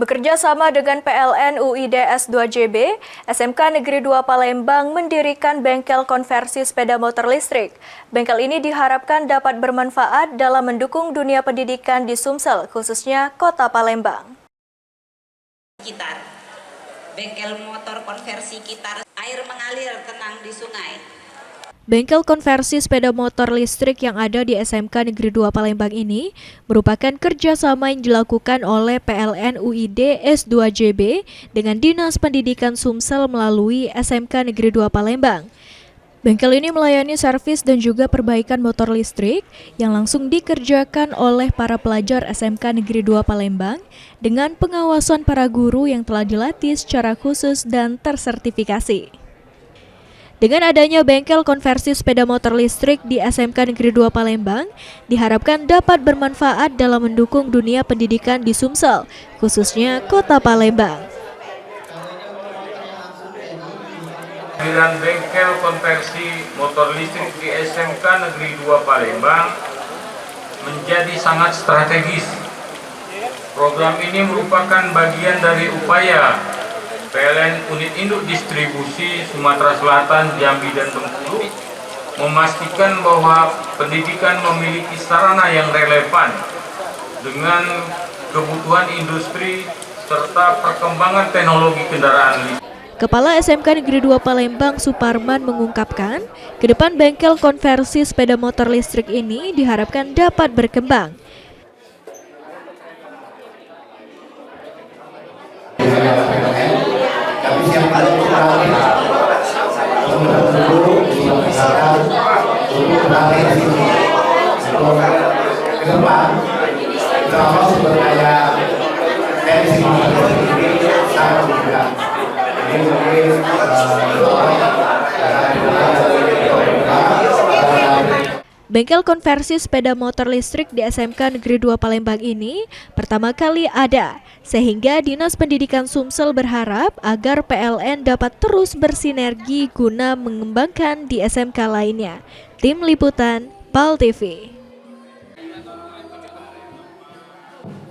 Bekerja sama dengan PLN UID S2JB, SMK Negeri 2 Palembang mendirikan bengkel konversi sepeda motor listrik. Bengkel ini diharapkan dapat bermanfaat dalam mendukung dunia pendidikan di Sumsel, khususnya Kota Palembang. Kitar, bengkel motor konversi Kitar, air mengalir tenang di sungai. Bengkel konversi sepeda motor listrik yang ada di SMK Negeri 2 Palembang ini merupakan kerjasama yang dilakukan oleh PLN UID S2JB dengan Dinas Pendidikan Sumsel melalui SMK Negeri 2 Palembang. Bengkel ini melayani servis dan juga perbaikan motor listrik yang langsung dikerjakan oleh para pelajar SMK Negeri 2 Palembang dengan pengawasan para guru yang telah dilatih secara khusus dan tersertifikasi. Dengan adanya bengkel konversi sepeda motor listrik di SMK Negeri 2 Palembang, diharapkan dapat bermanfaat dalam mendukung dunia pendidikan di Sumsel, khususnya Kota Palembang. Kehadiran bengkel konversi motor listrik di SMK Negeri 2 Palembang menjadi sangat strategis. Program ini merupakan bagian dari upaya PLN Unit Induk Distribusi Sumatera Selatan, Jambi, dan Bengkulu memastikan bahwa pendidikan memiliki sarana yang relevan dengan kebutuhan industri serta perkembangan teknologi kendaraan listrik. Kepala SMK Negeri 2 Palembang Suparman mengungkapkan, ke depan bengkel konversi sepeda motor listrik ini diharapkan dapat berkembang. Tapi yang paling terakhir untuk misalkan untuk terakhir ini untuk ke depan kalau sumber daya emisi ini sangat juga ini mungkin Bengkel konversi sepeda motor listrik di SMK Negeri 2 Palembang ini pertama kali ada, sehingga Dinas Pendidikan Sumsel berharap agar PLN dapat terus bersinergi guna mengembangkan di SMK lainnya. Tim Liputan, PAL TV.